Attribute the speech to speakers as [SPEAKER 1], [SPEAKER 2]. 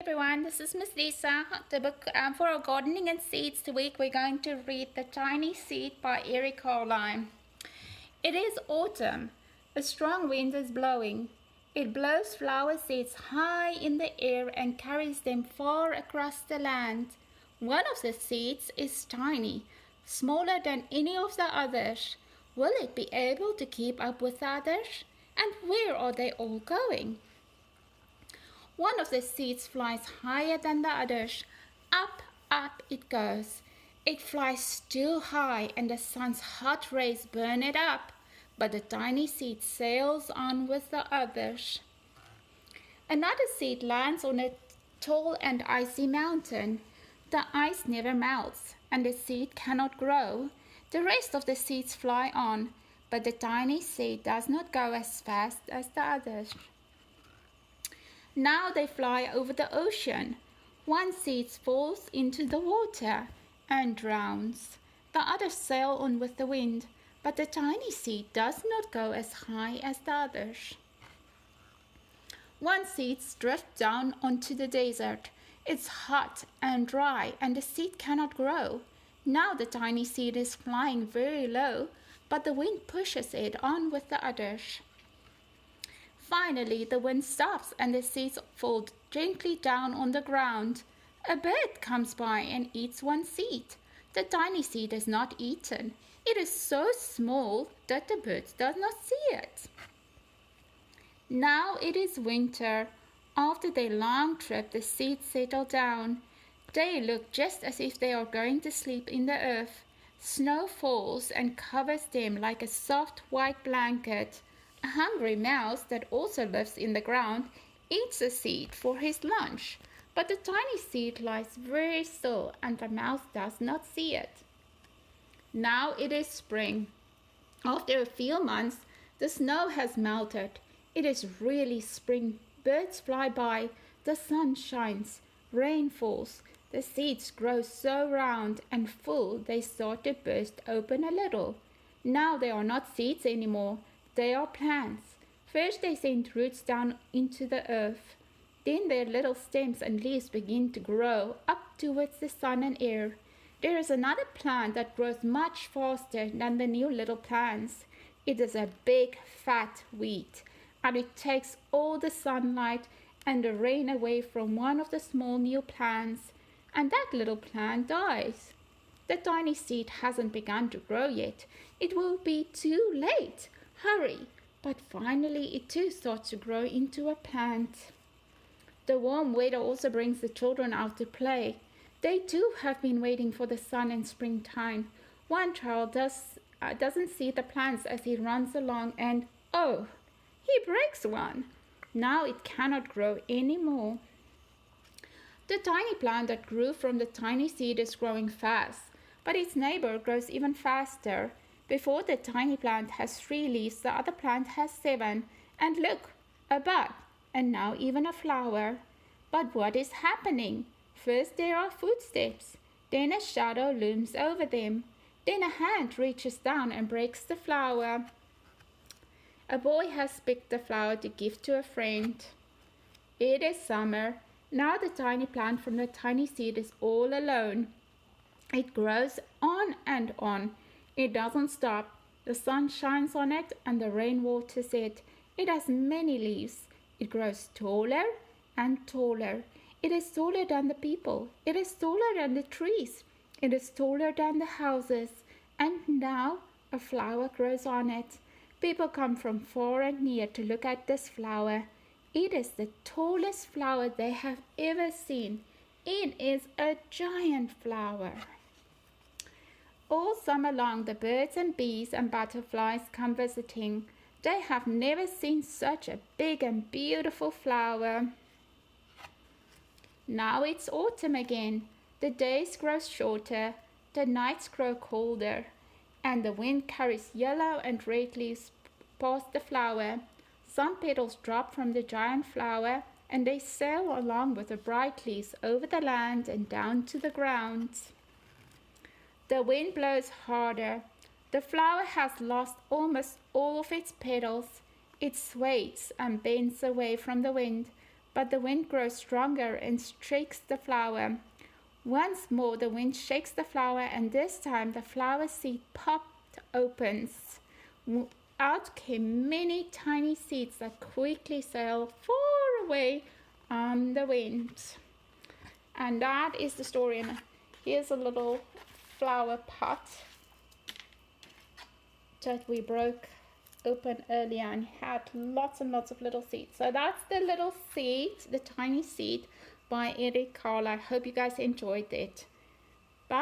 [SPEAKER 1] Everyone, this is Miss Lisa. The book for our gardening and seeds week, we're going to read The Tiny Seed by Eric Carline. It is autumn. A strong wind is blowing. It blows flower seeds high in the air and carries them far across the land. One of the seeds is tiny, smaller than any of the others. Will it be able to keep up with the others? And where are they all going? One of the seeds flies higher than the others. Up, up it goes. It flies too high and the sun's hot rays burn it up. But the tiny seed sails on with the others. Another seed lands on a tall and icy mountain. The ice never melts and the seed cannot grow. The rest of the seeds fly on, but the tiny seed does not go as fast as the others. Now they fly over the ocean. One seed falls into the water and drowns. The others sail on with the wind, but the tiny seed does not go as high as the others. One seed drifts down onto the desert. It's hot and dry, and the seed cannot grow. Now the tiny seed is flying very low, but the wind pushes it on with the others. Finally, the wind stops and the seeds fall gently down on the ground. A bird comes by and eats one seed. The tiny seed is not eaten. It is so small that the bird does not see it. Now it is winter. After their long trip, the seeds settle down. They look just as if they are going to sleep in the earth. Snow falls and covers them like a soft white blanket. A hungry mouse that also lives in the ground eats a seed for his lunch, but the tiny seed lies very still and the mouse does not see it. Now it is spring. After a few months, the snow has melted. It is really spring. Birds fly by, the sun shines, rain falls. The seeds grow so round and full they start to burst open a little. Now they are not seeds anymore. They are plants. First they send roots down into the earth. Then their little stems and leaves begin to grow up towards the sun and air. There is another plant that grows much faster than the new little plants. It is a big fat weed, and it takes all the sunlight and the rain away from one of the small new plants, and that little plant dies. The tiny seed hasn't begun to grow yet. It will be too late. Hurry! But finally it too starts to grow into a plant. The warm weather also brings the children out to play. They too have been waiting for the sun and springtime. One child doesn't see the plants as he runs along and, oh, he breaks one. Now it cannot grow anymore. The tiny plant that grew from the tiny seed is growing fast, but its neighbor grows even faster. Before the tiny plant has 3 leaves, the other plant has 7. And look, a bud, and now even a flower. But what is happening? First there are footsteps, then a shadow looms over them, then a hand reaches down and breaks the flower. A boy has picked the flower to give to a friend. It is summer. Now the tiny plant from the tiny seed is all alone. It grows on and on. It doesn't stop. The sun shines on it and the rain waters it. It has many leaves. It grows taller and taller. It is taller than the people. It is taller than the trees. It is taller than the houses. And now a flower grows on it. People come from far and near to look at this flower. It is the tallest flower they have ever seen. It is a giant flower. All summer long the birds and bees and butterflies come visiting. They have never seen such a big and beautiful flower. Now it's autumn again. The days grow shorter, the nights grow colder, and the wind carries yellow and red leaves past the flower. Some petals drop from the giant flower, and they sail along with the bright leaves over the land and down to the ground. The wind blows harder. The flower has lost almost all of its petals. It sways and bends away from the wind, but the wind grows stronger and shakes the flower. Once more, the wind shakes the flower, and this time the flower seed popped opens. Out came many tiny seeds that quickly sailed far away on the wind. And that is the story. And here's a little flower pot that we broke open earlier and had lots and lots of little seeds. So that's the little seed, the tiny seed by Eric Carle. I hope you guys enjoyed it.